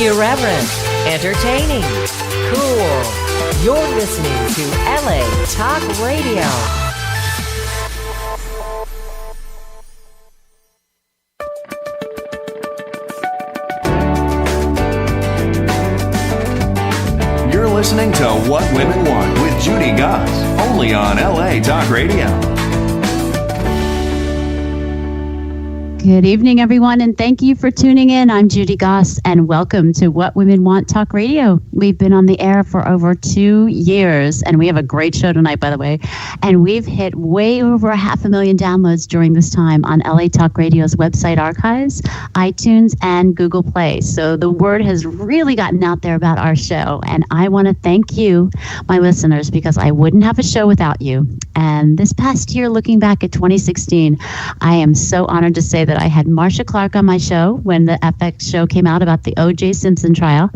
Irreverent, entertaining, cool. You're listening to LA Talk Radio. You're listening to What Women Want with Judy Goss, only on LA Talk Radio. Good evening, everyone, and thank you for tuning in. I'm Judy Goss, and welcome to What Women Want Talk Radio. We've been on the air for over 2 years, and we have a great show tonight, by the way. And we've hit way over 500,000 downloads during this time on LA Talk Radio's website archives, iTunes, and Google Play. So the word has really gotten out there about our show, and I want to thank you, my listeners, because I wouldn't have a show without you. And this past year, looking back at 2016, I am so honored to say that I had Marcia Clark on my show when the FX show came out about the O.J. Simpson trial.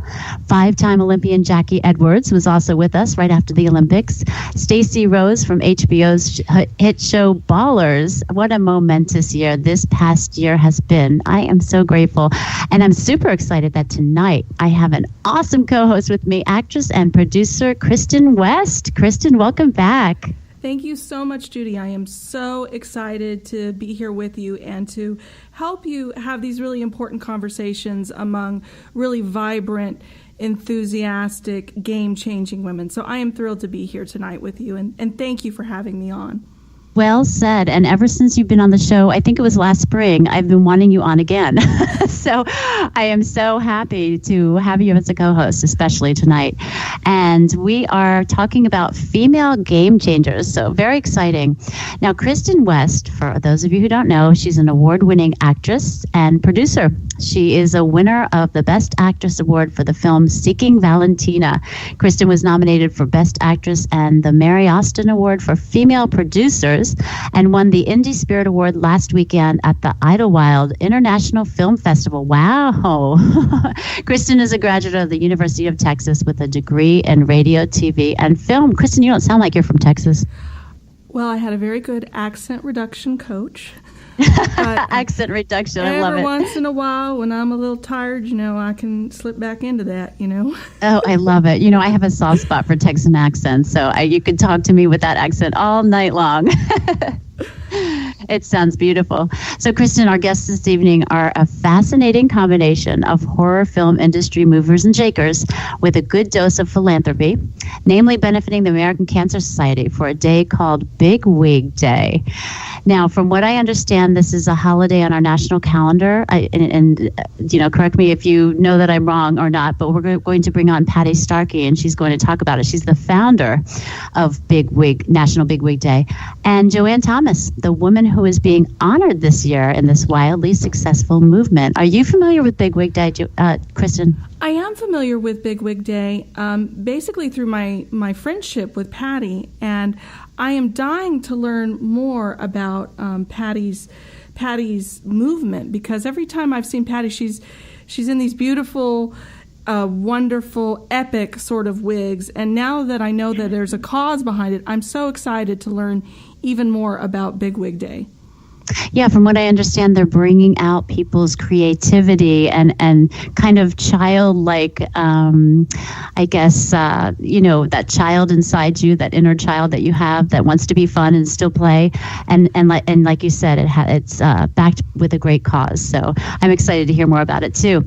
5-time Olympian Jackie Edwards was also with us right after the Olympics. Stacey Rose from HBO's hit show Ballers. What a momentous year this past year has been. I am so grateful. And I'm super excited that tonight I have an awesome co-host with me, actress and producer Kristin West. Kristin, welcome back. Thank you so much, Judy. I am so excited to be here with you and to help you have these really important conversations among really vibrant, enthusiastic, game-changing women. So I am thrilled to be here tonight with you, and thank you for having me on. Well said. And ever since you've been on the show, I think it was last spring, I've been wanting you on again. So I am so happy to have you as a co-host, especially tonight. And we are talking about female game changers. So very exciting. Now, Kristin West, for those of you who don't know, she's an award-winning actress and producer. She is a winner of the Best Actress Award for the film Seeking Valentina. Kristin was nominated for Best Actress and the Mary Austin Award for Female Producers, and won the Indie Spirit Award last weekend at the Idlewild International Film Festival. Wow. Kristin is a graduate of the University of Texas with a degree in radio, TV, and film. Kristin, you don't sound like you're from Texas. Well, I had a very good accent reduction coach. Accent reduction, I love it. Every once in a while, when I'm a little tired, I can slip back into that, Oh, I love it. I have a soft spot for Texan accents, so you could talk to me with that accent all night long. It sounds beautiful. So, Kristin, our guests this evening are a fascinating combination of horror film industry movers and shakers with a good dose of philanthropy, namely benefiting the American Cancer Society for a day called Big Wig Day. Now, from what I understand, this is a holiday on our national calendar. Correct me if you know that I'm wrong or not, but we're going to bring on Patty Sharkey, and she's going to talk about it. She's the founder of National Big Wig Day. And Joann Thomas, the woman who is being honored this year in this wildly successful movement. Are you familiar with Big Wig Day, Kristin? I am familiar with Big Wig Day, basically through my friendship with Patty, and I am dying to learn more about Patty's movement, because every time I've seen Patty, she's in these beautiful, wonderful, epic sort of wigs, and now that I know that there's a cause behind it, I'm so excited to learn even more about Big Wig Day. Yeah, from what I understand, they're bringing out people's creativity and kind of childlike, I guess, that child inside you, that inner child that you have that wants to be fun and still play. And like you said, it's backed with a great cause. So I'm excited to hear more about it, too.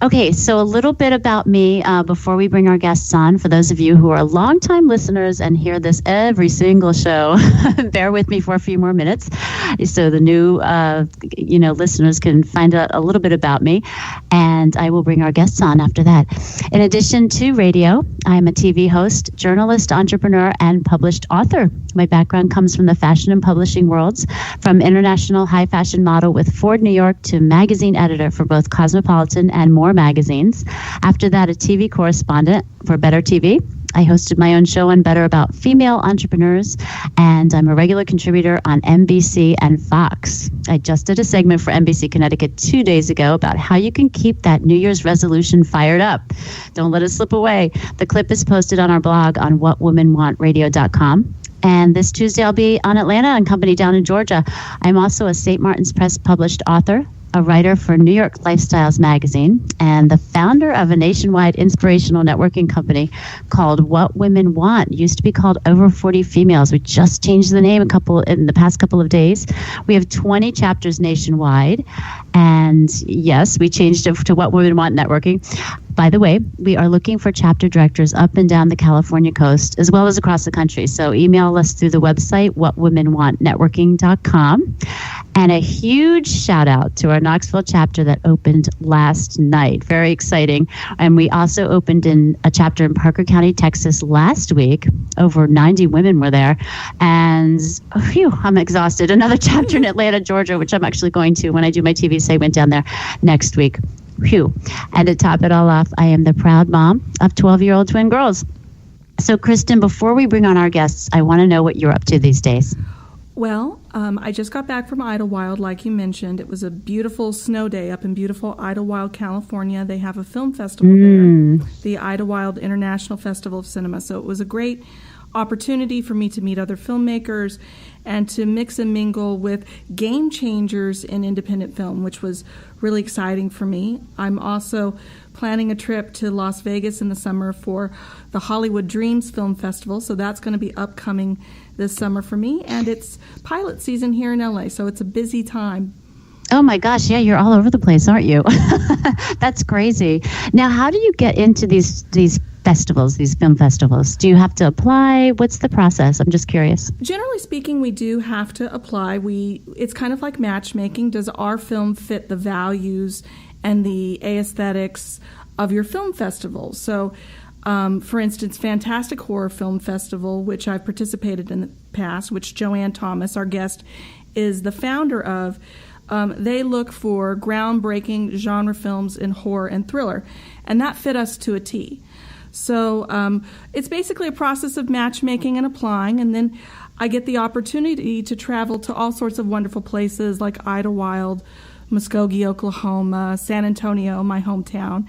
Okay, so a little bit about me before we bring our guests on. For those of you who are longtime listeners and hear this every single show, bear with me for a few more minutes. So the new listeners can find out a little bit about me, and I will bring our guests on after that. In addition to radio, I am a TV host, journalist, entrepreneur, and published author. My background comes from the fashion and publishing worlds, from international high fashion model with Ford New York to magazine editor for both Cosmopolitan and More magazines. After that, a TV correspondent for Better TV. I hosted my own show on Better about female entrepreneurs, and I'm a regular contributor on NBC and Fox. I just did a segment for NBC Connecticut 2 days ago about how you can keep that New Year's resolution fired up. Don't let it slip away. The clip is posted on our blog on whatwomenwantradio.com. And this Tuesday, I'll be on Atlanta and Company down in Georgia. I'm also a St. Martin's Press published author, a writer for New York Lifestyles magazine, and the founder of a nationwide inspirational networking company called What Women Want. It used to be called Over 40 Females. We just changed the name in the past couple of days. We have 20 chapters nationwide, and yes, we changed it to What Women Want Networking. By the way, we are looking for chapter directors up and down the California coast, as well as across the country. So email us through the website, whatwomenwantnetworking.com. And a huge shout out to our Knoxville chapter that opened last night. Very exciting. And we also opened in a chapter in Parker County, Texas last week. Over 90 women were there. And I'm exhausted. Another chapter in Atlanta, Georgia, which I'm actually going to when I do my TV segment down there next week. Phew. And to top it all off, I am the proud mom of 12-year-old twin girls. So, Kristin, before we bring on our guests, I want to know what you're up to these days. Well, I just got back from Idlewild, like you mentioned. It was a beautiful snow day up in beautiful Idlewild, California. They have a film festival there, the Idlewild International Festival of Cinema. So it was a great opportunity for me to meet other filmmakers and to mix and mingle with game changers in independent film, which was really exciting for me. I'm also planning a trip to Las Vegas in the summer for the Hollywood Dreams Film Festival, so that's going to be upcoming this summer for me, and it's pilot season here in LA, so it's a busy time. Oh my gosh, yeah, you're all over the place, aren't you? That's crazy. Now, how do you get into these festivals, these film festivals? Do you have to apply? What's the process? I'm just curious. Generally speaking, we do have to apply. It's kind of like matchmaking. Does our film fit the values and the aesthetics of your film festival? So, for instance, Fantastic Horror Film Festival, which I've participated in the past, which Joann Thomas, our guest, is the founder of, they look for groundbreaking genre films in horror and thriller, and that fit us to a T. So it's basically a process of matchmaking and applying, and then I get the opportunity to travel to all sorts of wonderful places like Idlewild, Muskogee, Oklahoma, San Antonio, my hometown,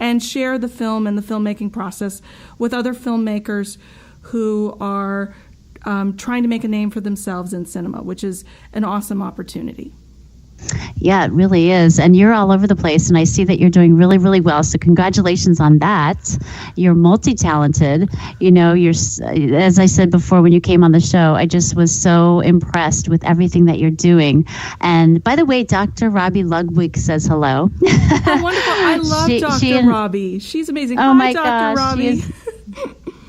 and share the film and the filmmaking process with other filmmakers who are trying to make a name for themselves in cinema, which is an awesome opportunity. Yeah, it really is. And you're all over the place, and I see that you're doing really, really well. So congratulations on that. You're multi-talented. You know, as I said before when you came on the show, I just was so impressed with everything that you're doing. And by the way, Dr. Robbie Ludwig says hello. Oh, wonderful. I love Dr. Robbie. She's amazing. Oh, Hi, my Dr. gosh. Robbie.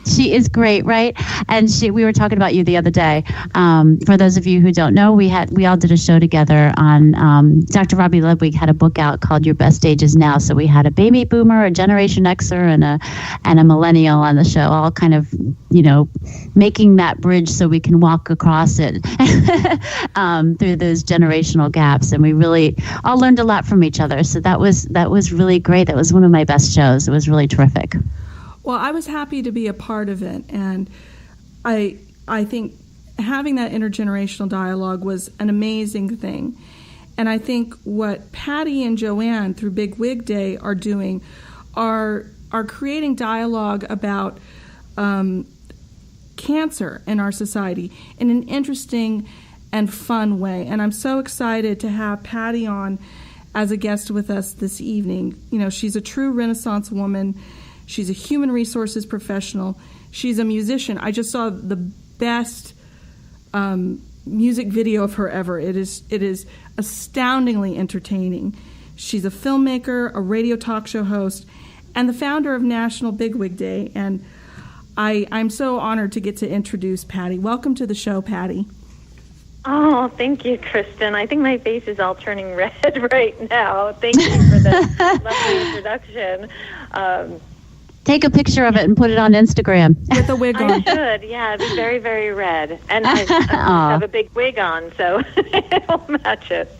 She is great, right? And we were talking about you the other day. For those of you who don't know, we all did a show together on Dr. Robbie Ludwig had a book out called Your Best Age Is Now. So we had a baby boomer, a Generation Xer, and a millennial on the show, all kind of, making that bridge so we can walk across it through those generational gaps. And we really all learned a lot from each other. So that was really great. That was one of my best shows. It was really terrific. Well, I was happy to be a part of it, and I think having that intergenerational dialogue was an amazing thing. And I think what Patty and Joann through Big Wig Day are doing are creating dialogue about cancer in our society in an interesting and fun way. And I'm so excited to have Patty on as a guest with us this evening. She's a true Renaissance woman. She's a human resources professional. She's a musician. I just saw the best music video of her ever. It is astoundingly entertaining. She's a filmmaker, a radio talk show host, and the founder of National Big Wig Day. And I'm so honored to get to introduce Patty. Welcome to the show, Patty. Oh, thank you, Kristin. I think my face is all turning red right now. Thank you for the lovely introduction. Take a picture of it and put it on Instagram. With a wig on. I should, yeah. It'd be very, very red. And I have a big wig on, so it'll match it.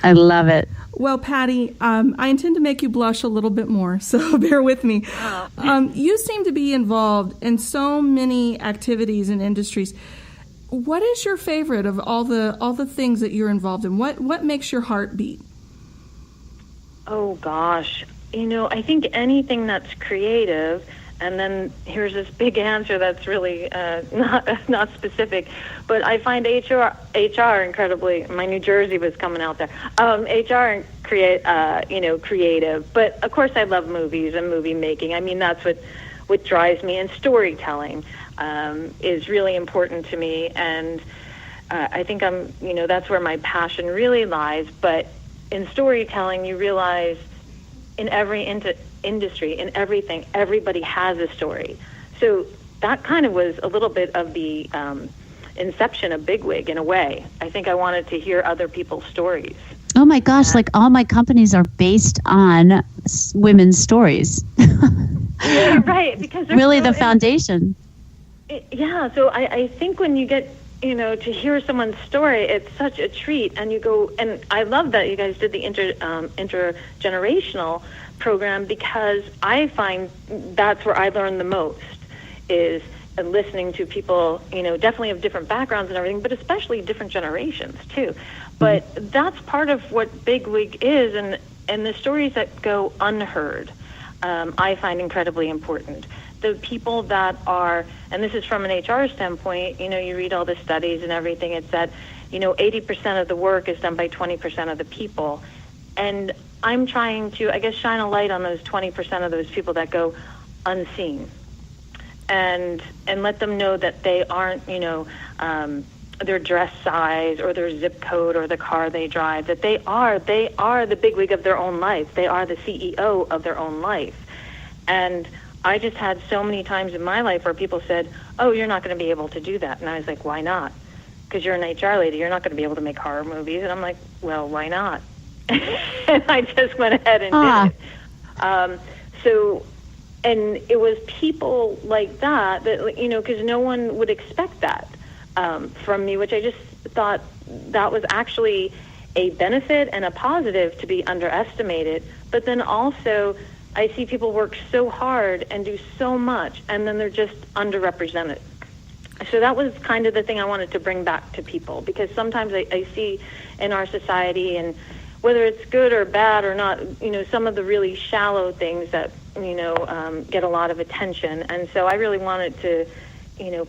I love it. Well, Patty, I intend to make you blush a little bit more, so bear with me. Oh. You seem to be involved in so many activities and industries. What is your favorite of all the things that you're involved in? What makes your heart beat? Oh, gosh. I think anything that's creative And then here's this big answer that's really not specific, but I find HR incredibly. My New Jersey was coming out there. HR creative, but of course I love movies and movie making. I mean, that's what drives me, and storytelling is really important to me, and I think that's where my passion really lies. But in storytelling, you realize in every industry, in everything, everybody has a story. So that kind of was a little bit of the inception of Big Wig in a way. I think I wanted to hear other people's stories. Oh my gosh, like all my companies are based on women's stories. Yeah, right, because really the foundation. So I think when you get to hear someone's story, it's such a treat, and you go, and I love that you guys did the intergenerational program, because I find that's where I learn the most, is listening to people, definitely of different backgrounds and everything, but especially different generations too. But that's part of what Big Wig is, and the stories that go unheard, I find incredibly important. The people that are, and this is from an HR standpoint, you read all the studies and everything, it's that, 80% of the work is done by 20% of the people. And I'm trying to, I guess, shine a light on those 20% of those people that go unseen, and let them know that they aren't, their dress size or their zip code or the car they drive, that they are the bigwig of their own life. They are the CEO of their own life. And I just had so many times in my life where people said, "Oh, you're not going to be able to do that." And I was like, "Why not?" "Because you're an HR lady. You're not going to be able to make horror movies." And I'm like, "Well, why not?" And I just went ahead and did it. And it was people like that, because no one would expect that from me, which I just thought that was actually a benefit and a positive to be underestimated. But then also, I see people work so hard and do so much, and then they're just underrepresented. So that was kind of the thing I wanted to bring back to people, because sometimes I see in our society, and whether it's good or bad or not, some of the really shallow things that, get a lot of attention. And so I really wanted to,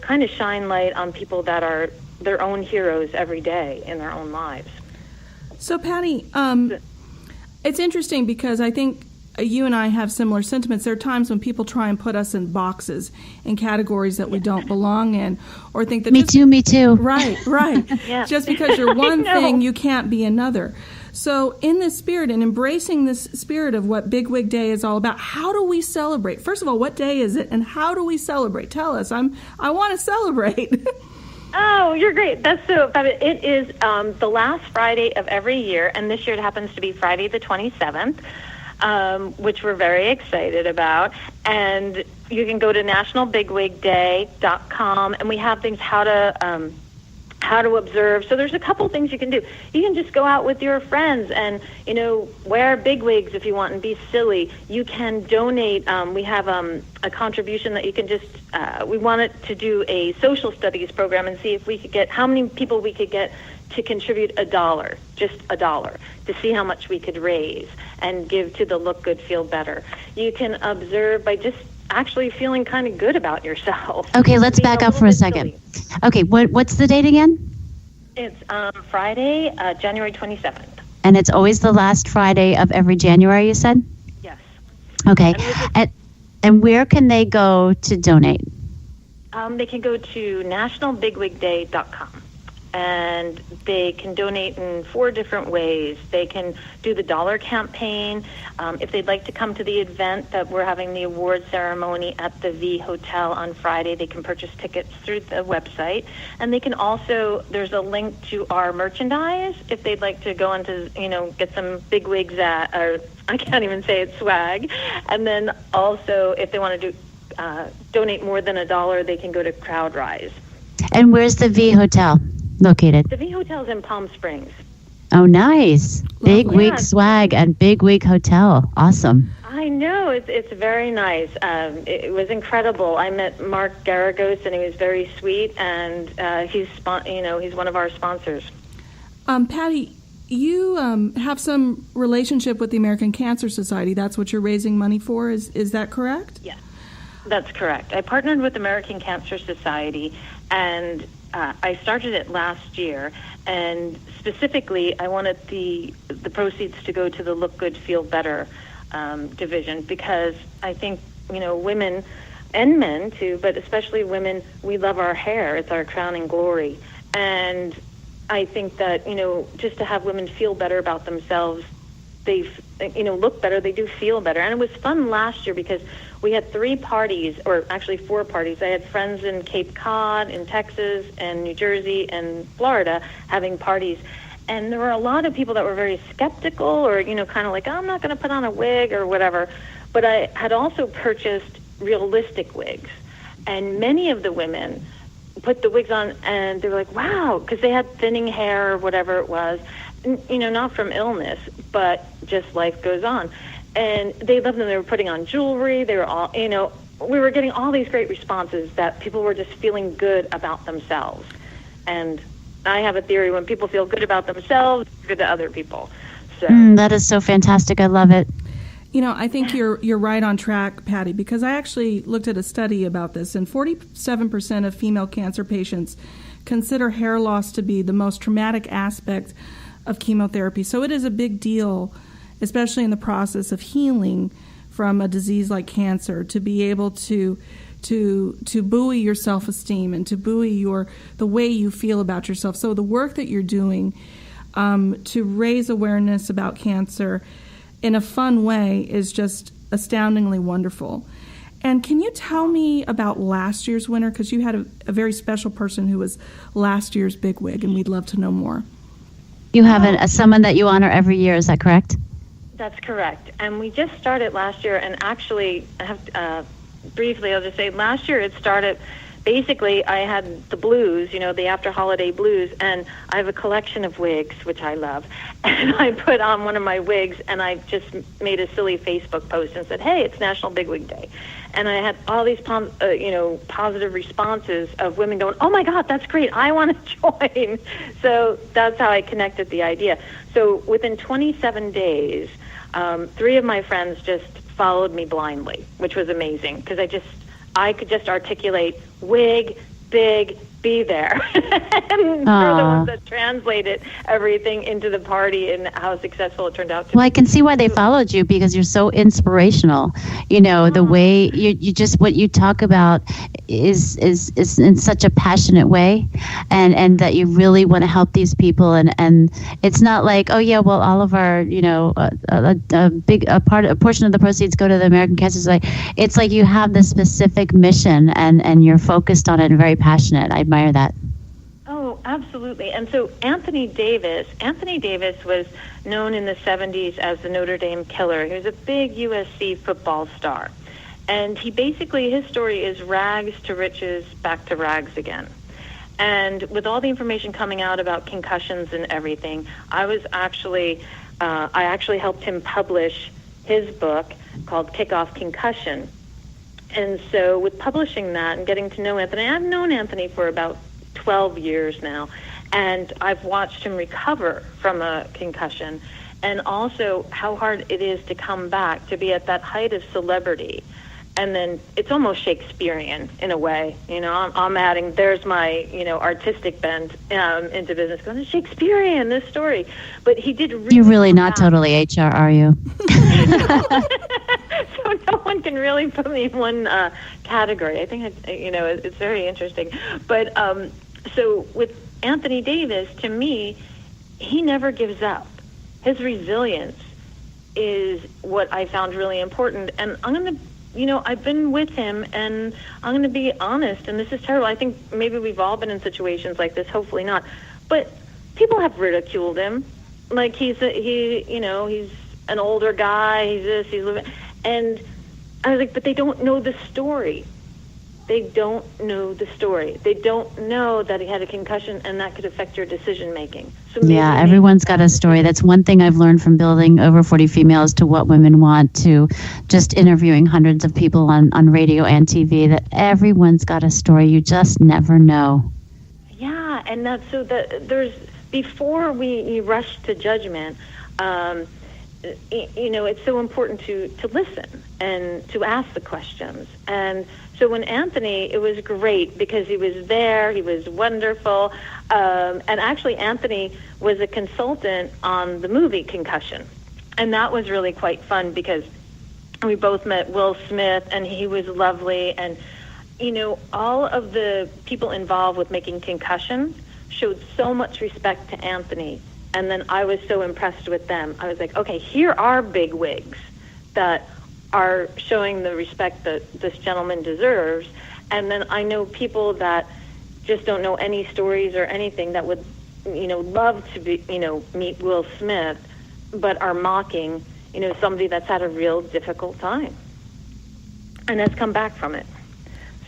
kind of shine light on people that are their own heroes every day in their own lives. So, Patty, it's interesting because I think you and I have similar sentiments. There are times when people try and put us in boxes, in categories that we don't belong in, or think that... Me too. Right. Yeah. Just because you're one thing, you can't be another. So in this spirit, and embracing this spirit of what Big Wig Day is all about, how do we celebrate? First of all, what day is it, and how do we celebrate? Tell us. I want to celebrate. Oh, you're great. That's so fabulous. It is the last Friday of every year, and this year it happens to be Friday the 27th. Which we're very excited about. And you can go to nationalbigwigday.com, and we have things how to observe. So there's a couple things you can do. You can just go out with your friends and, wear big wigs if you want and be silly. You can donate. We have a contribution that you can just, we wanted to do a social studies program and see if we could get, how many people we could get to contribute $1, just $1, to see how much we could raise and give to the Look Good, Feel Better. You can observe by just actually feeling kind of good about yourself. Okay, let's back up for a second. Silly. Okay, what's the date again? It's Friday, January 27th. And it's always the last Friday of every January, you said? Yes. Okay, and where can they go to donate? They can go to nationalbigwigday.com. And they can donate in 4 different ways. They can do the dollar campaign. If they'd like to come to the event that we're having the award ceremony at the V Hotel on Friday, they can purchase tickets through the website. And they can also, there's a link to our merchandise if they'd like to go into, get some big wigs or I can't even say it, swag. And then also, if they want to donate more than $1, they can go to CrowdRise. And where's the V Hotel located? The V Hotel's in Palm Springs. Oh, nice. Big Wig Swag and Big Wig Hotel. Awesome. I know. It's very nice. It was incredible. I met Mark Garagos, and he was very sweet, and he's one of our sponsors. Patty, you have some relationship with the American Cancer Society. That's what you're raising money for. Is that correct? Yes. That's correct. I partnered with American Cancer Society, and I started it last year. And specifically, I wanted the proceeds to go to the Look Good, Feel Better division, because I think, women and men too, but especially women, we love our hair. It's our crowning glory. And I think that, just to have women feel better about themselves, they, look better, they do feel better. And it was fun last year because we had 3 parties, or actually 4 parties. I had friends in Cape Cod, in Texas, and New Jersey, and Florida having parties. And there were a lot of people that were very skeptical, or, kind of like, I'm not going to put on a wig or whatever. But I had also purchased realistic wigs. And many of the women put the wigs on, and they were like, wow, because they had thinning hair or whatever it was. Not from illness, but just life goes on. And they loved them. They were putting on jewelry. They were all, we were getting all these great responses that people were just feeling good about themselves. And I have a theory, when people feel good about themselves, it's good to other people. So that is so fantastic. I love it. I think you're right on track, Patty, because I actually looked at a study about this, and 47% of female cancer patients consider hair loss to be the most traumatic aspect of chemotherapy. So it is a big deal, especially in the process of healing from a disease like cancer, to be able to buoy your self-esteem and to buoy the way you feel about yourself. So the work that you're doing to raise awareness about cancer in a fun way is just astoundingly wonderful. And can you tell me about last year's winner? Because you had a very special person who was last year's Big Wig, and we'd love to know more. You have someone that you honor every year, is that correct? That's correct. And we just started last year, and actually, I have briefly, I'll just say, last year it started, basically, I had the blues, the after-holiday blues, and I have a collection of wigs, which I love, and I put on one of my wigs, and I just made a silly Facebook post and said, hey, it's National Big Wig Day. And I had all these, positive responses of women going, oh, my God, that's great. I want to join. So that's how I connected the idea. So within 27 days, 3 of my friends just followed me blindly, which was amazing, because I could just articulate wig, big, be there. And they're the ones that translated everything into the party and how successful it turned out to be. Well, I can see why they followed you, because you're so inspirational. The way you just, what you talk about is in such a passionate way, and that you really want to help these people. And it's not like, oh yeah, well, all of our, a portion of the proceeds go to the American Cancer Society. It's like you have this specific mission, and you're focused on it and very passionate. I admire that. Oh, absolutely. And so Anthony Davis was known in the 70s as the Notre Dame Killer. He was a big USC football star. And his story is rags to riches, back to rags again. And with all the information coming out about concussions and everything, I actually helped him publish his book called Kick Off Concussion. And so with publishing that and getting to know Anthony, I've known Anthony for about 12 years now, and I've watched him recover from a concussion, and also how hard it is to come back, to be at that height of celebrity. And then it's almost Shakespearean in a way. I'm adding, there's my, artistic bent into business, going, Shakespearean, this story. But he did really... You're really not totally HR, are you? So no one can really put me in one category. I think, it's very interesting. But so with Anthony Davis, to me, he never gives up. His resilience is what I found really important. And I'm going to... I've been with him, and I'm going to be honest, and this is terrible. I think maybe we've all been in situations like this, hopefully not. But people have ridiculed him. Like he's an older guy, he's this, he's living. And I was like, but they don't know the story. They don't know the story. They don't know that he had a concussion, and that could affect your decision making. So yeah, everyone's got a story. That's one thing I've learned from building Over 40 Females to What Women Want, to just interviewing hundreds of people on radio and TV, that everyone's got a story. You just never know. Yeah, and that's so that there's, before we rush to judgment, it's so important to listen and to ask the questions. And so when Anthony, it was great because he was there, he was wonderful. And actually, Anthony was a consultant on the movie Concussion. And that was really quite fun because we both met Will Smith, and he was lovely. And, all of the people involved with making Concussion showed so much respect to Anthony. And then I was so impressed with them. I was like, okay, here are big wigs that are showing the respect that this gentleman deserves. And then I know people that just don't know any stories or anything that would, love to be, meet Will Smith, but are mocking, somebody that's had a real difficult time and has come back from it.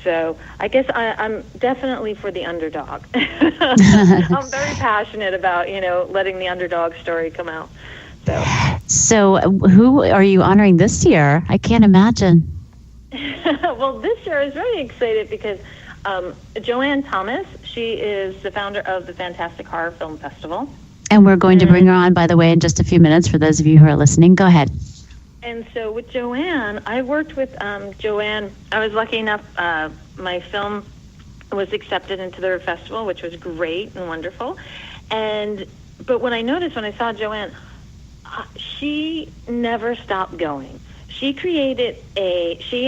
So I guess I'm definitely for the underdog. I'm very passionate about, letting the underdog story come out. So who are you honoring this year? I can't imagine. Well, this year I was very excited because Joann Thomas, she is the founder of the Fantastic Horror Film Festival. And we're going to bring her on, by the way, in just a few minutes for those of you who are listening. Go ahead. And so with Joann, I worked with Joann. I was lucky enough, my film was accepted into their festival, which was great and wonderful. But what I noticed when I saw Joann, she never stopped going. She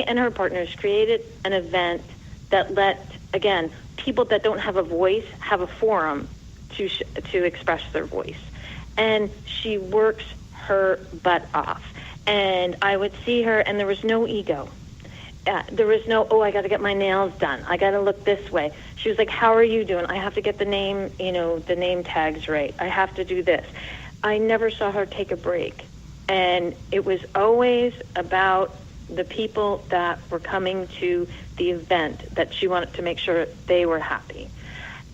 and her partners created an event that let, again, people that don't have a voice have a forum to express their voice. And she works her butt off. And I would see her, and there was no ego. There was no, I got to get my nails done. I got to look this way. She was like, how are you doing? I have to get the name, the name tags right. I have to do this. I never saw her take a break. And it was always about the people that were coming to the event, that she wanted to make sure they were happy.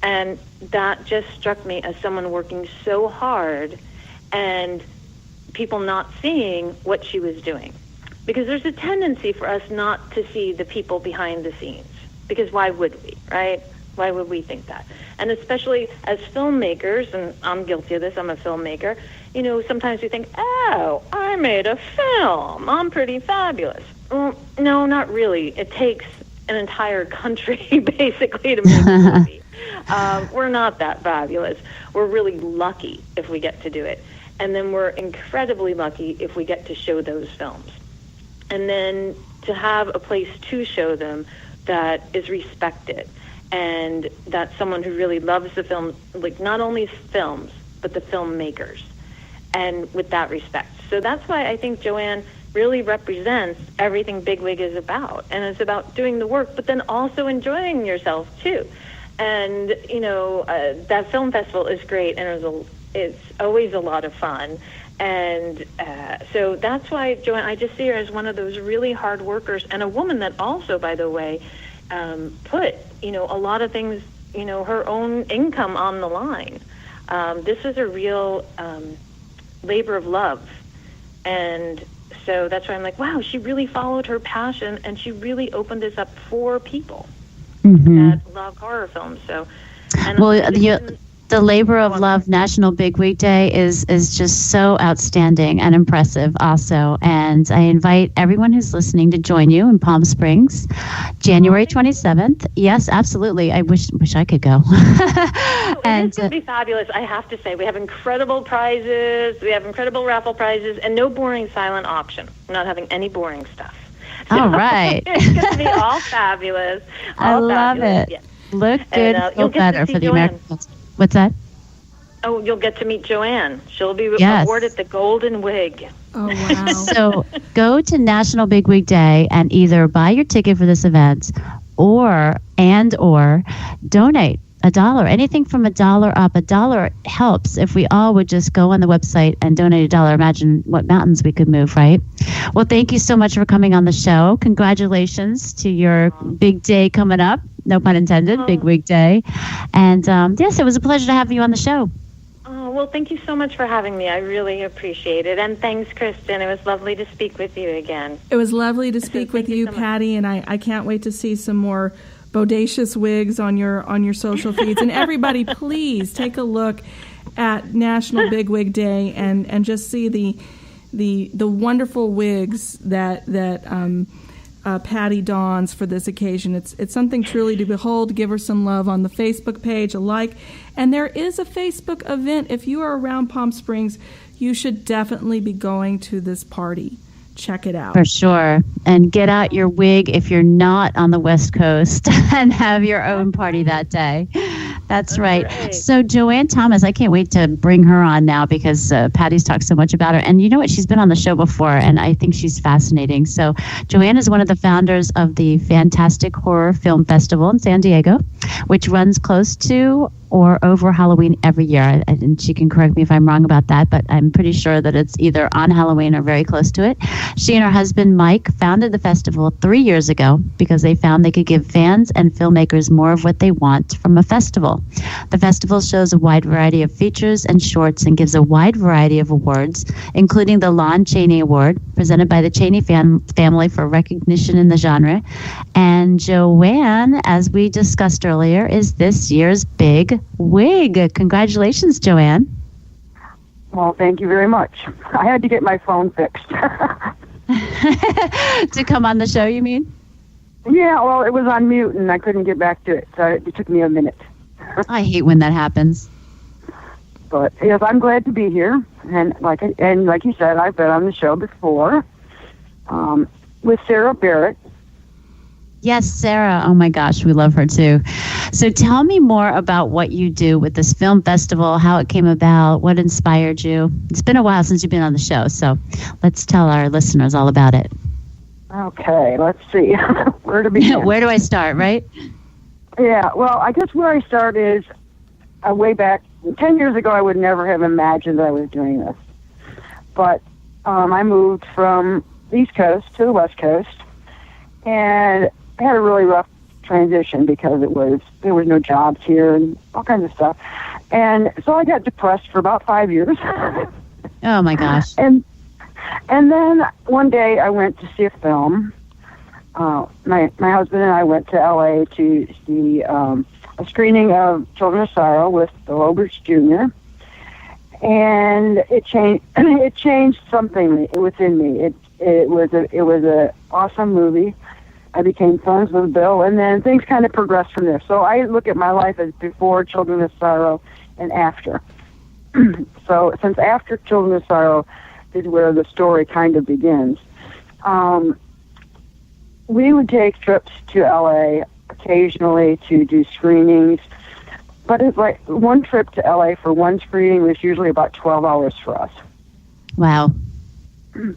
And that just struck me as someone working so hard and people not seeing what she was doing. Because there's a tendency for us not to see the people behind the scenes. Because why would we, right? Why would we think that? And especially as filmmakers, and I'm guilty of this, I'm a filmmaker, sometimes we think, I made a film. I'm pretty fabulous. Well, no, not really. It takes an entire country, basically, to make a movie. We're not that fabulous. We're really lucky if we get to do it. And then we're incredibly lucky if we get to show those films. And then to have a place to show them that is respected and that's someone who really loves the film, like not only films, but the filmmakers, and with that respect. So that's why I think Joann really represents everything Big Wig is about. And it's about doing the work, but then also enjoying yourself too. And, that film festival is great, and it's always a lot of fun. And so that's why, Joann, I just see her as one of those really hard workers, and a woman that also, by the way, put, a lot of things, her own income on the line. This is a real labor of love. And so that's why I'm like, wow, she really followed her passion, and she really opened this up for people that love horror films. So, and the Labor of Love National Big Wig Day is just so outstanding and impressive also. And I invite everyone who's listening to join you in Palm Springs, January 27th. Yes, absolutely. I wish I could go. It's going to be fabulous, I have to say. We have incredible prizes. We have incredible raffle prizes and no boring silent auction. We're not having any boring stuff. All right. It's going to be all fabulous. I love it. Yeah. Look good, feel better for the American Festival. What's that? Oh, you'll get to meet Joann. She'll be awarded the Golden Wig. Oh, wow. So go to National Big Wig Day and either buy your ticket for this event or donate $1. Anything from $1 up. $1 helps if we all would just go on the website and donate $1. Imagine what mountains we could move, right? Well, thank you so much for coming on the show. Congratulations to your big day coming up. No pun intended, Big Wig Day. And yes, it was a pleasure to have you on the show. Oh, well, thank you so much for having me. I really appreciate it. And thanks, Kristin. It was lovely to speak with you again. It was lovely to speak with you, Patty, and I can't wait to see some more bodacious wigs on your social feeds. And everybody, please take a look at National Big Wig Day and just see the wonderful wigs that Patty dons for this occasion. It's something truly to behold. Give her some love on the Facebook page, a like. And there is a Facebook event. If you are around Palm Springs, you should definitely be going to this party. Check it out. For sure. And get out your wig if you're not on the West Coast and have your own party that day. That's right. So Joann Thomas, I can't wait to bring her on now because Patty's talked so much about her. And you know what? She's been on the show before, and I think she's fascinating. So Joann is one of the founders of the Fantastic Horror Film Festival in San Diego, which runs close to or over Halloween every year. And she can correct me if I'm wrong about that, but I'm pretty sure that it's either on Halloween or very close to it. She and her husband, Mike, founded the festival 3 years ago because they found they could give fans and filmmakers more of what they want from a festival. The festival shows a wide variety of features and shorts and gives a wide variety of awards, including the Lon Chaney Award, presented by the Chaney family for recognition in the genre. And Joann, as we discussed earlier, is this year's Big Wig. Congratulations, Joann. Well, thank you very much. I had to get my phone fixed. To come on the show, you mean? Yeah, well, it was on mute, and I couldn't get back to it, so it took me a minute. I hate when that happens. But yes, I'm glad to be here, and like you said, I've been on the show before with Sarah Barrett. Yes, Sarah. Oh my gosh, we love her too. So tell me more about what you do with this film festival, how it came about, what inspired you. It's been a while since you've been on the show, so let's tell our listeners all about it. Okay, let's see. Where to begin? Where do I start, right? Yeah, well, I guess where I start is way back 10 years ago. I would never have imagined that I was doing this. But I moved from the East Coast to the West Coast, and I had a really rough transition because there was no jobs here and all kinds of stuff. And so I got depressed for about 5 years. Oh my gosh. And then one day I went to see a film. My husband and I went to LA to see a screening of Children of Sorrow with Bill Oberst Jr. And it changed something within me. It was a awesome movie. I became friends with Bill, and then things kind of progressed from there. So I look at my life as before Children of Sorrow and after. So since after Children of Sorrow is where the story kind of begins. We would take trips to LA occasionally to do screenings, but it's like one trip to LA for one screening was usually about 12 hours for us. Wow.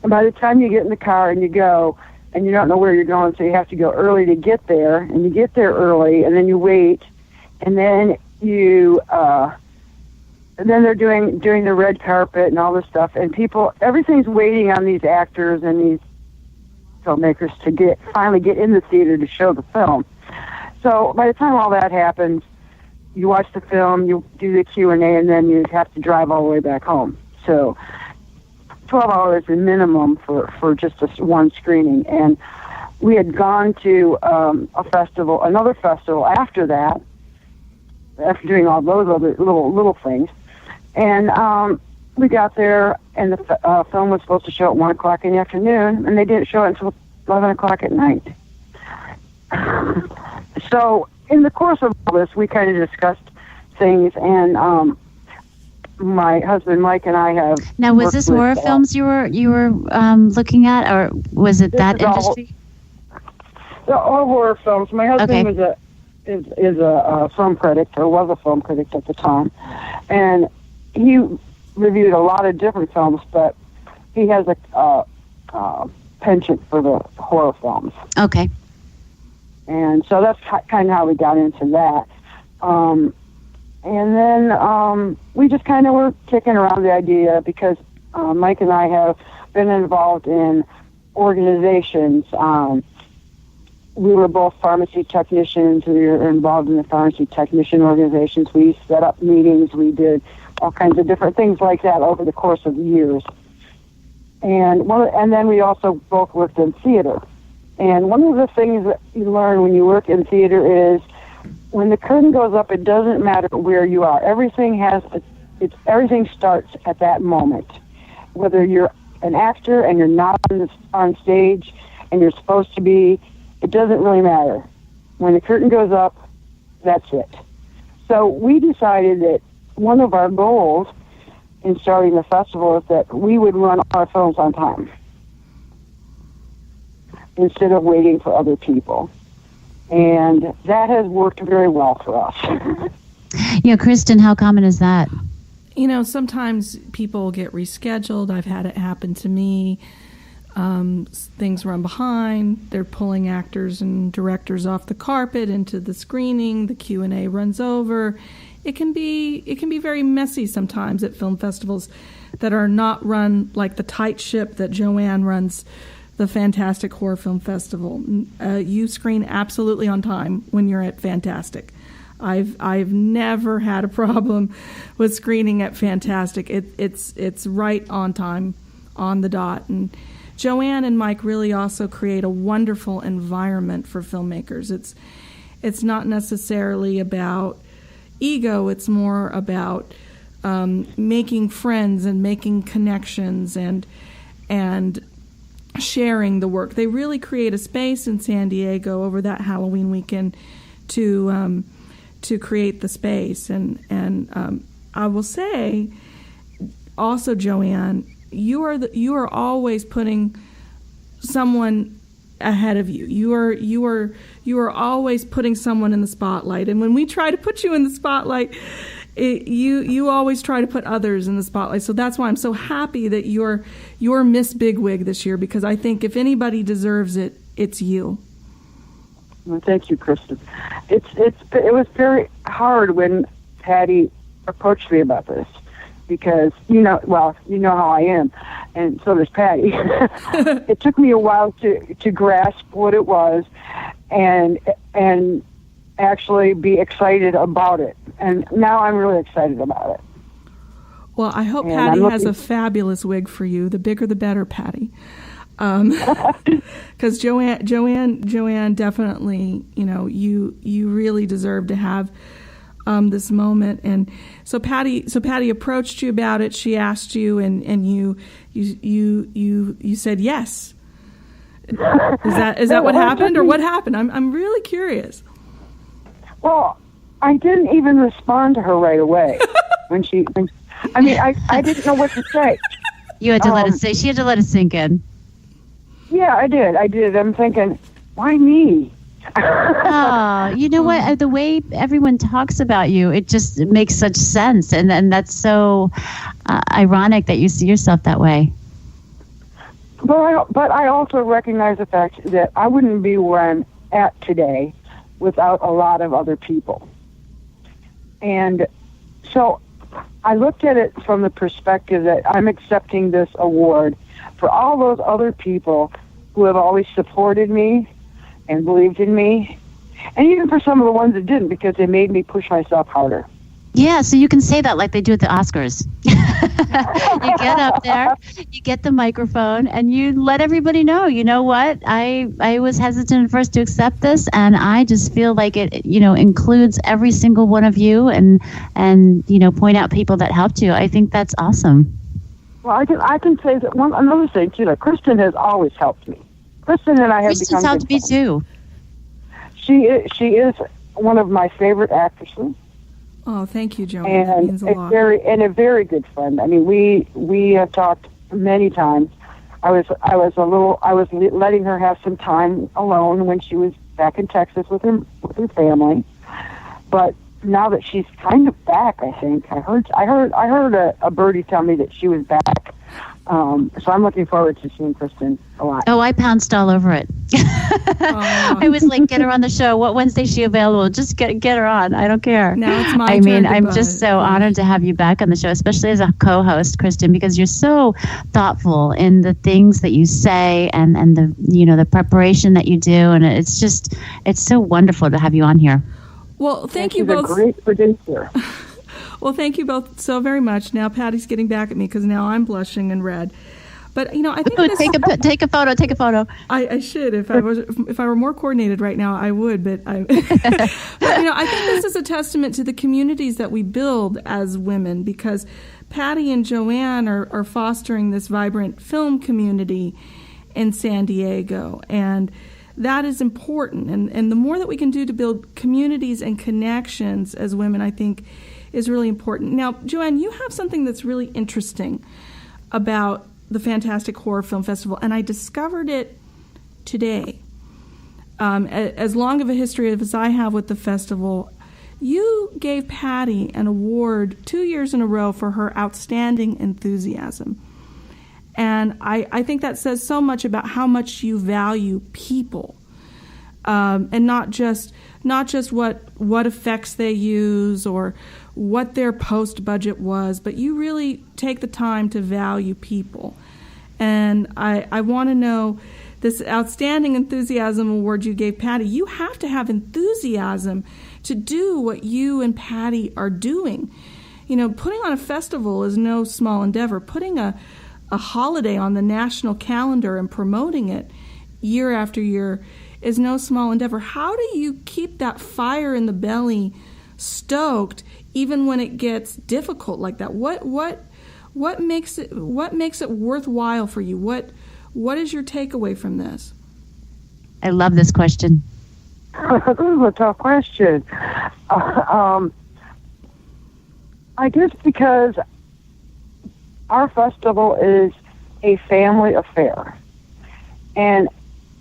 By the time you get in the car and you go, and you don't know where you're going, so you have to go early to get there, and you get there early, and then you wait, and then then they're doing the red carpet and all this stuff, and everything's waiting on these actors and these filmmakers to finally get in the theater to show the film. So by the time all that happens, you watch the film, you do the Q&A, and then you have to drive all the way back home. So 12 hours is minimum for just one screening. And we had gone to another festival after that, after doing all those other little things. And we got there, and the film was supposed to show at 1 o'clock in the afternoon, and they didn't show it until 11 o'clock at night. So in the course of all this, we kind of discussed things, and my husband Mike and I have. Now, was this horror films you were looking at, or was it that industry? All horror films. My husband is a film critic, or was a film critic at the time, and he reviewed a lot of different films, but he has a penchant for the horror films. Okay. And so that's kind of how we got into that. And then we just kind of were kicking around the idea because Mike and I have been involved in organizations. We were both pharmacy technicians. We were involved in the pharmacy technician organizations. We set up meetings. We did all kinds of different things like that over the course of years. And then we also both worked in theater. And one of the things that you learn when you work in theater is when the curtain goes up, it doesn't matter where you are. Everything starts at that moment. Whether you're an actor and you're not on stage and you're supposed to be, it doesn't really matter. When the curtain goes up, that's it. So we decided that one of our goals in starting the festival is that we would run our films on time instead of waiting for other people. And that has worked very well for us. Yeah, Kristin, how common is that? Sometimes people get rescheduled. I've had it happen to me. Things run behind. They're pulling actors and directors off the carpet into the screening. The Q&A runs over. It can be very messy sometimes at film festivals that are not run like the tight ship that Joann runs, the Fantastic Horror Film Festival. You screen absolutely on time when you're at Fantastic. I've never had a problem with screening at Fantastic. It's right on time, on the dot. And Joann and Mike really also create a wonderful environment for filmmakers. It's not necessarily about ego. It's more about making friends and making connections and sharing the work. They really create a space in San Diego over that Halloween weekend to create the space. And I will say also, Joann, you are always putting someone ahead of you. You are always putting someone in the spotlight. And when we try to put you in the spotlight, you always try to put others in the spotlight. So that's why I'm so happy that you're Miss Big Wig this year, because I think if anybody deserves it, it's you. Well, thank you, Kristin. It was very hard when Patty approached me about this, because you know how I am, and so does Patty. It took me a while to grasp what it was, and actually be excited about it. And now I'm really excited about it. Well, I hope Patty has a fabulous wig for you. The bigger, the better, Patty. Because Joann definitely, you really deserve to have this moment. And so Patty approached you about it. She asked you, and you said yes. Is that what happened, or what happened? I'm really curious. Well, I didn't even respond to her right away I didn't know what to say. You had to let it say. She had to let it sink in. Yeah, I did. I'm thinking, why me? Oh, you know what? The way everyone talks about you, it just makes such sense, and that's so ironic that you see yourself that way. But I also recognize the fact that I wouldn't be where I'm at today without a lot of other people. And so I looked at it from the perspective that I'm accepting this award for all those other people who have always supported me and believed in me, and even for some of the ones that didn't, because they made me push myself harder. Yeah, so you can say that like they do at the Oscars. You get up there, you get the microphone, and you let everybody know, you know what, I was hesitant at first to accept this, and I just feel like it, includes every single one of you, and point out people that helped you. I think that's awesome. Well, I can say that another thing, too, that Kristin has always helped me. Kristin and I have become helped me, too. She is one of my favorite actresses. Oh, thank you, Joann. That means a lot. A very good friend. I mean, we have talked many times. I was letting her have some time alone when she was back in Texas with her family. But now that she's kind of back, I think I heard a birdie tell me that she was back. So I'm looking forward to seeing Kristin a lot. Oh, I pounced all over it. I was like, get her on the show. What Wednesday is she available? Just get her on. I don't care. Now it's my turn. I'm just so honored to have you back on the show, especially as a co-host, Kristin, because you're so thoughtful in the things that you say and the the preparation that you do, and it's so wonderful to have you on here. Well, thank you both. She's a great producer. Well, thank you both so very much. Now Patty's getting back at me because now I'm blushing and red. But I think take a photo. Take a photo. I should if I were more coordinated right now I would. But I think this is a testament to the communities that we build as women, because Patty and Joann are fostering this vibrant film community in San Diego, and that is important. And the more that we can do to build communities and connections as women, I think, is really important. Now, Joann, you have something that's really interesting about the Fantastic Horror Film Festival, and I discovered it today. As long of a history as I have with the festival, you gave Patty an award 2 years in a row for her outstanding enthusiasm. And I think that says so much about how much you value people, and not just what effects they use or what their post budget was, but you really take the time to value people. And I want to know, this outstanding enthusiasm award you gave Patty, you have to have enthusiasm to do what you and Patty are doing. You know, putting on a festival is no small endeavor. Putting a holiday on the national calendar and promoting it year after year is no small endeavor. How do you keep that fire in the belly stoked even when it gets difficult like that? What makes it worthwhile for you? What is your takeaway from this? I love this question. This is a tough question. I guess because our festival is a family affair. And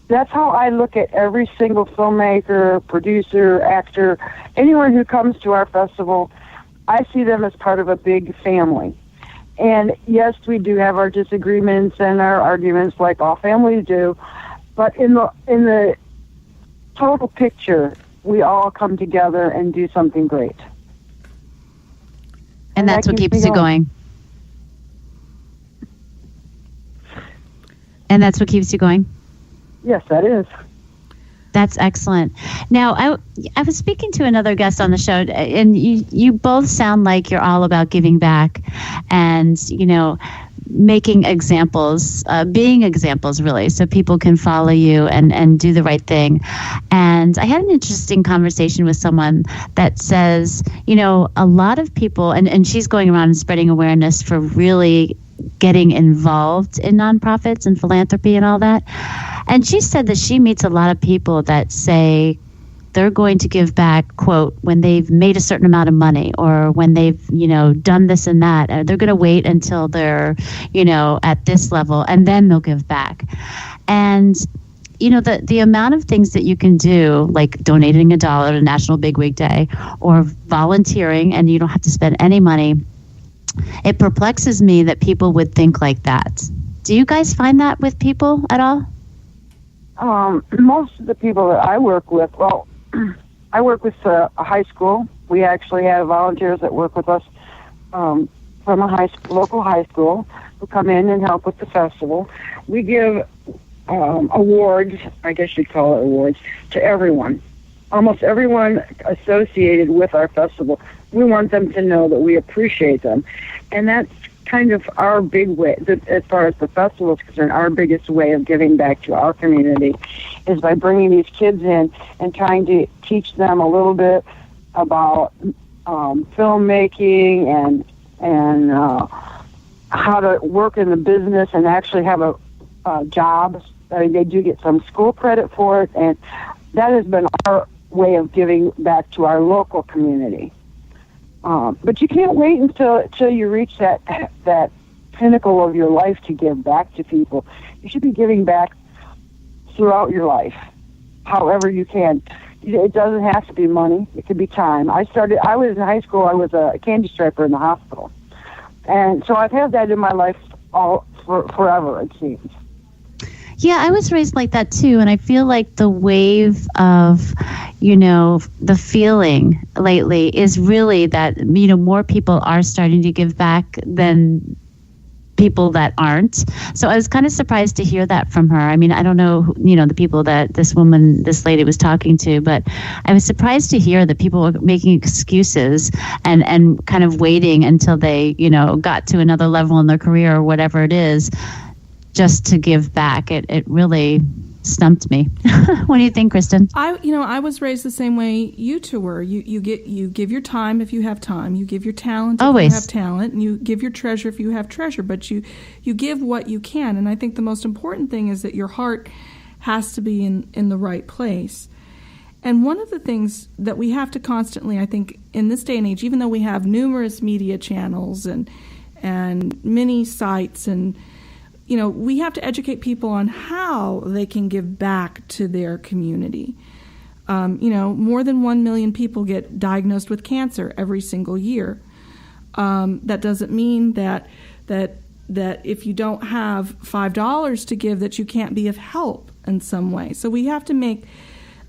that's how I look at every single filmmaker, producer, actor, anyone who comes to our festival. I see them as part of a big family. And yes, we do have our disagreements and our arguments like all families do, but in the total picture, we all come together and do something great. And that's what keeps you going. And that's what keeps you going? Yes, that is. That's excellent. Now, I was speaking to another guest on the show, and you both sound like you're all about giving back and, making examples, being examples, really, so people can follow you and do the right thing. And I had an interesting conversation with someone that says, a lot of people, and she's going around and spreading awareness for really getting involved in nonprofits and philanthropy and all that. And she said that she meets a lot of people that say they're going to give back, quote, when they've made a certain amount of money or when they've, done this and that. They're going to wait until they're, at this level and then they'll give back. And, the amount of things that you can do, like donating $1 to National Big Wig Day or volunteering, and you don't have to spend any money, it perplexes me that people would think like that. Do you guys find that with people at all? Most of the people that I work with, I work with a high school. We actually have volunteers that work with us from a local high school who come in and help with the festival. We give awards, I guess you'd call it awards, to everyone. Almost everyone associated with our festival. We want them to know that we appreciate them. And that's kind of our big way, as far as the festival is concerned, our biggest way of giving back to our community is by bringing these kids in and trying to teach them a little bit about filmmaking and how to work in the business and actually have a job. I mean, they do get some school credit for it, and that has been our way of giving back to our local community. But you can't wait until you reach that pinnacle of your life to give back to people. You should be giving back throughout your life, however you can. It doesn't have to be money. It could be time. I was in high school. I was a candy striper in the hospital. And so I've had that in my life forever, it seems. Yeah, I was raised like that too, and I feel like the wave of, the feeling lately is really that, more people are starting to give back than people that aren't. So I was kind of surprised to hear that from her. I mean, I don't know, the people that this lady was talking to, but I was surprised to hear that people were making excuses and kind of waiting until they, got to another level in their career or whatever it is, just to give back. It really stumped me. What do you think, Kristin? I was raised the same way you two were. You give your time if you have time. You give your talent if you have talent, and you give your treasure if you have treasure. But you give what you can. And I think the most important thing is that your heart has to be in the right place. And one of the things that we have to constantly, I think, in this day and age, even though we have numerous media channels and many sites, and we have to educate people on how they can give back to their community. More than 1 million people get diagnosed with cancer every single year. That doesn't mean that if you don't have $5 to give, that you can't be of help in some way. So we have to make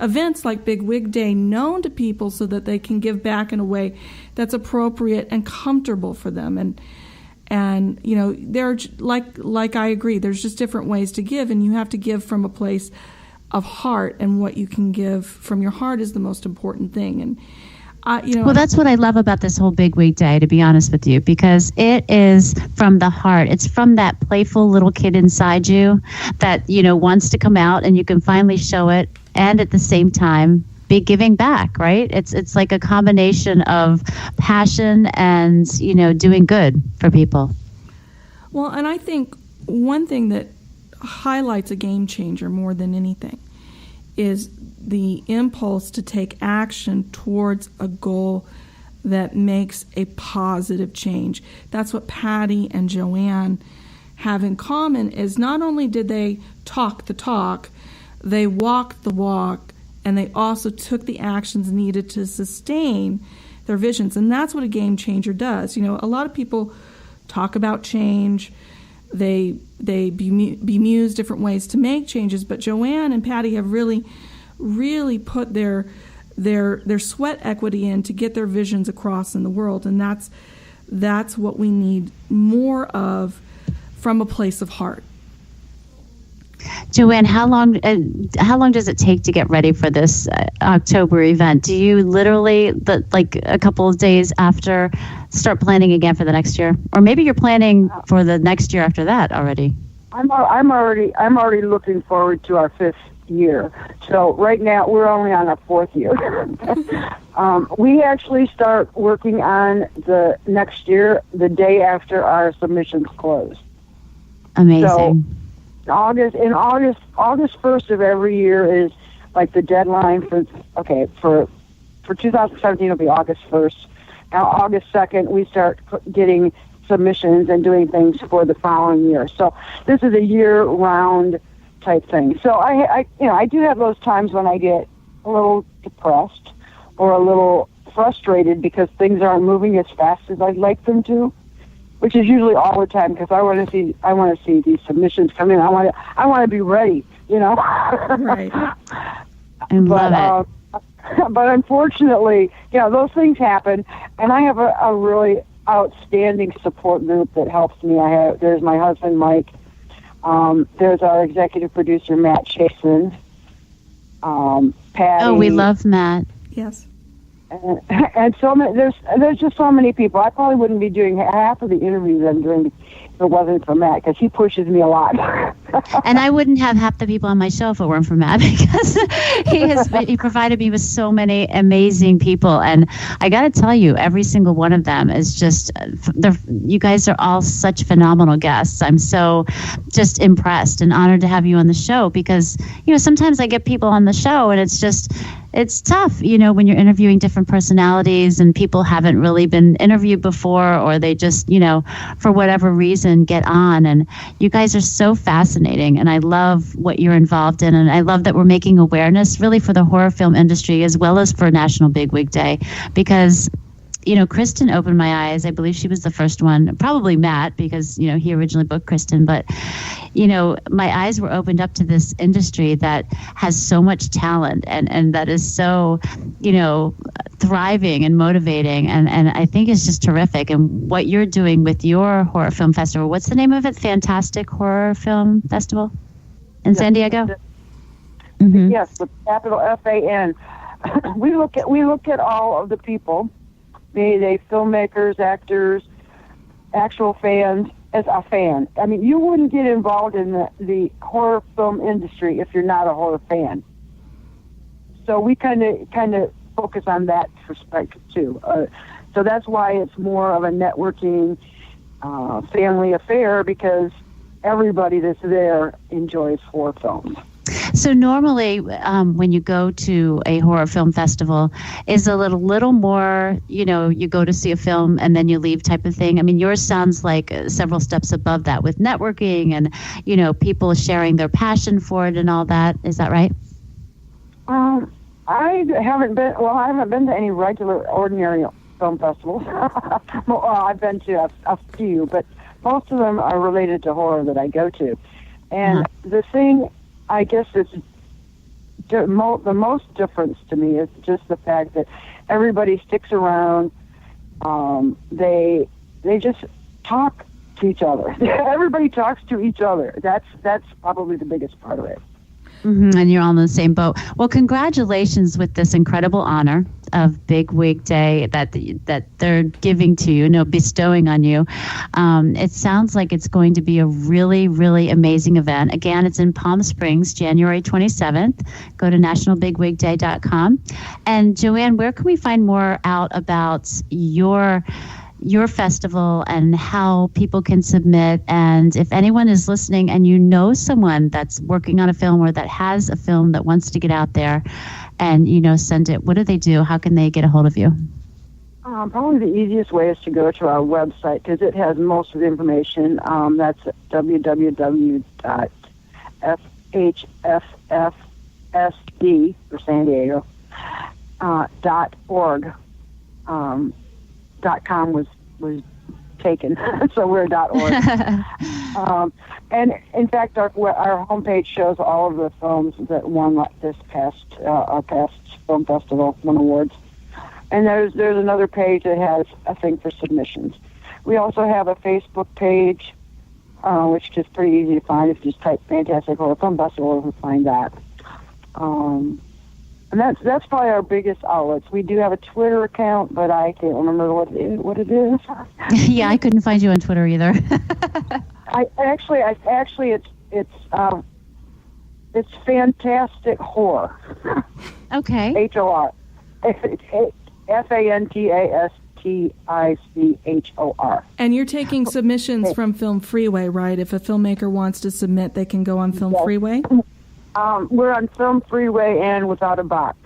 events like Big Wig Day known to people so that they can give back in a way that's appropriate and comfortable for them. And they're like I agree, there's just different ways to give, and you have to give from a place of heart, and what you can give from your heart is the most important thing. And well, that's what I love about this whole Big Wig Day, to be honest with you, because it is from the heart. It's from that playful little kid inside you that wants to come out, and you can finally show it, and at the same time be giving back, right? It's like a combination of passion and doing good for people. Well, and I think one thing that highlights a game changer more than anything is the impulse to take action towards a goal that makes a positive change. That's what Patty and Joann have in common, is not only did they talk the talk, they walked the walk, and they also took the actions needed to sustain their visions. And that's what a game changer does. A lot of people talk about change. They bemuse different ways to make changes. But Joann and Patty have really put their sweat equity in to get their visions across in the world. And that's what we need more of, from a place of heart. Joann, how long does it take to get ready for this October event? Do you literally, like a couple of days after, start planning again for the next year, or maybe you're planning for the next year after that already? I'm already looking forward to our 5th year. So right now we're only on our 4th year. We actually start working on the next year the day after our submissions close. Amazing. So, August 1st of every year is like the deadline for 2017 it'll be August 1st. Now August 2nd we start getting submissions and doing things for the following year. So this is a year-round type thing. So I do have those times when I get a little depressed or a little frustrated because things aren't moving as fast as I'd like them to, which is usually all the time, because I want to see these submissions come in. I want to be ready, Right. I love it. But unfortunately, those things happen, and I have a really outstanding support group that helps me. There's my husband Mike. There's our executive producer Matt Chasen. Patty. Oh, we love Matt. Yes. And so there's just so many people. I probably wouldn't be doing half of the interviews I'm doing if it wasn't for Matt, because he pushes me a lot. And I wouldn't have half the people on my show if it weren't for Matt, because he provided me with so many amazing people. And I got to tell you, every single one of them is just, you guys are all such phenomenal guests. I'm so just impressed and honored to have you on the show, because sometimes I get people on the show and it's tough, when you're interviewing different personalities and people haven't really been interviewed before, or they just, for whatever reason get on. And you guys are so fascinating, and I love what you're involved in. And I love that we're making awareness really for the horror film industry as well as for National Big Wig Day, because Kristin opened my eyes. I believe she was the first one, probably Matt, because, he originally booked Kristin. But, my eyes were opened up to this industry that has so much talent and that is so, thriving and motivating. And I think it's just terrific. And what you're doing with your horror film festival, what's the name of it? Fantastic Horror Film Festival in San Diego? Mm-hmm. Yes, with capital FAN. We look at all of the people, be they filmmakers, actors, actual fans, as a fan. I mean, you wouldn't get involved in the horror film industry if you're not a horror fan. So we kind of focus on that perspective too. So that's why it's more of a networking family affair, because everybody that's there enjoys horror films. So normally, when you go to a horror film festival, is a little more, you go to see a film and then you leave type of thing? I mean, yours sounds like several steps above that with networking and, people sharing their passion for it and all that. Is that right? I haven't been to any regular, ordinary film festivals. Well, I've been to a few, but most of them are related to horror that I go to. And the thing, I guess, it's the most difference to me is just the fact that everybody sticks around. They just talk to each other. Everybody talks to each other. That's probably the biggest part of it. Mm-hmm, and you're all in the same boat. Well, congratulations with this incredible honor of Big Wig Day that they're giving to you, bestowing on you. It sounds like it's going to be a really, really amazing event. Again, it's in Palm Springs, January 27th. Go to nationalbigwigday.com. And JoAnn, where can we find more out about your festival and how people can submit? And if anyone is listening and you know someone that's working on a film or that has a film that wants to get out there and, send it, what do they do? How can they get a hold of you? Probably the easiest way is to go to our website, because it has most of the information. That's www.FHFFSD for San Diego .org. .com was taken, so we're .org. And in fact, our homepage shows all of the films that won this past film festival, won awards. And there's another page that has a thing for submissions. We also have a Facebook page, which is pretty easy to find. If you just type Fantastic Horror Film Festival, you'll find that. And that's probably our biggest outlets. We do have a Twitter account, but I can't remember what it is. Yeah, I couldn't find you on Twitter either. It's Fantastic Horror. Okay. HOR. FANTASTICHOR. And you're taking submissions from Film Freeway, right? If a filmmaker wants to submit, they can go on Film Freeway? We're on Film Freeway and Without a Box.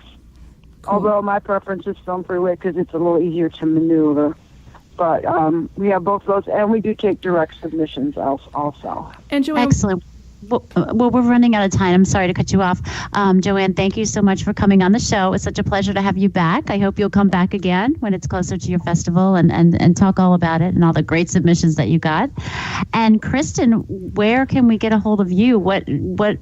Cool. Although my preference is Film Freeway because it's a little easier to maneuver. But we have both those, and we do take direct submissions also. And JoAnn, excellent. Well, we're running out of time. I'm sorry to cut you off. JoAnn, thank you so much for coming on the show. It's such a pleasure to have you back. I hope you'll come back again when it's closer to your festival and talk all about it and all the great submissions that you got. And Kristin, where can we get a hold of you? What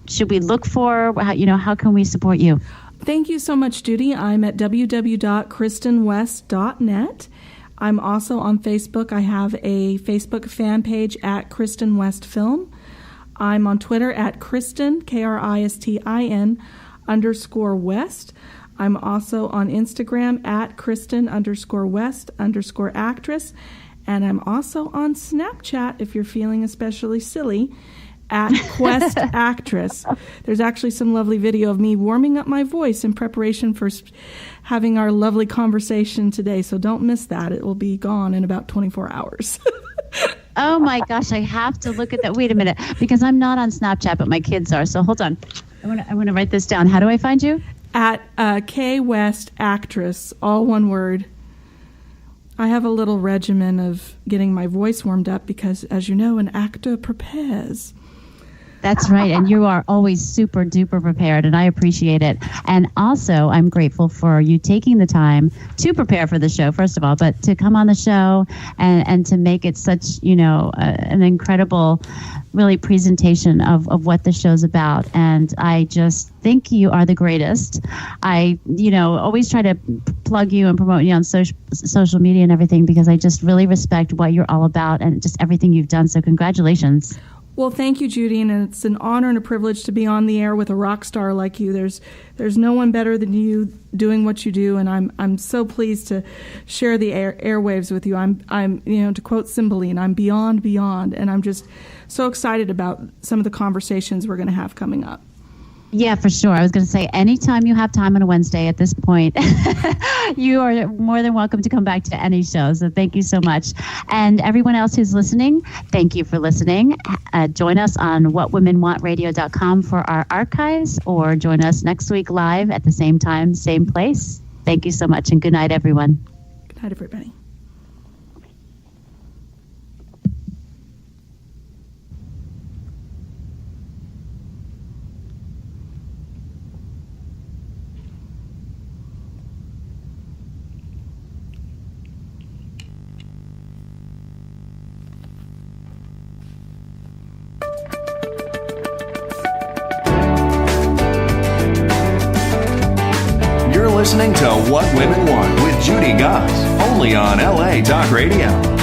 should we look for? How can we support you? Thank you so much, Judy. I'm at www.kristinwest.net. I'm also on Facebook. I have a Facebook fan page at Kristin West Film. I'm on Twitter at Kristin, KRISTIN _West. I'm also on Instagram at Kristin_West_actress. And I'm also on Snapchat, if you're feeling especially silly, at Quest Actress. There's actually some lovely video of me warming up my voice in preparation for having our lovely conversation today. So don't miss that. It will be gone in about 24 hours. Oh my gosh, I have to look at that. Wait a minute, because I'm not on Snapchat, but my kids are. So hold on. I want to write this down. How do I find you? At K West Actress, all one word. I have a little regimen of getting my voice warmed up because, as you know, an actor prepares. That's right. And you are always super duper prepared, and I appreciate it. And also, I'm grateful for you taking the time to prepare for the show, first of all, but to come on the show and to make it such, an incredible, really presentation of what the show's about. And I just think you are the greatest. I, always try to plug you and promote you on social media and everything because I just really respect what you're all about and just everything you've done. So congratulations. Well, thank you, Judy, and it's an honor and a privilege to be on the air with a rock star like you. There's no one better than you doing what you do, and I'm so pleased to share the airwaves with you. I'm to quote Cymbeline, I'm beyond, and I'm just so excited about some of the conversations we're going to have coming up. Yeah, for sure. I was going to say, anytime you have time on a Wednesday at this point, you are more than welcome to come back to any show. So thank you so much. And everyone else who's listening, thank you for listening. Join us on whatwomenwantradio.com for our archives, or join us next week live at the same time, same place. Thank you so much, and good night, everyone. Good night, everybody. You're listening to What Women Want with Judy Goss, only on LA Talk Radio.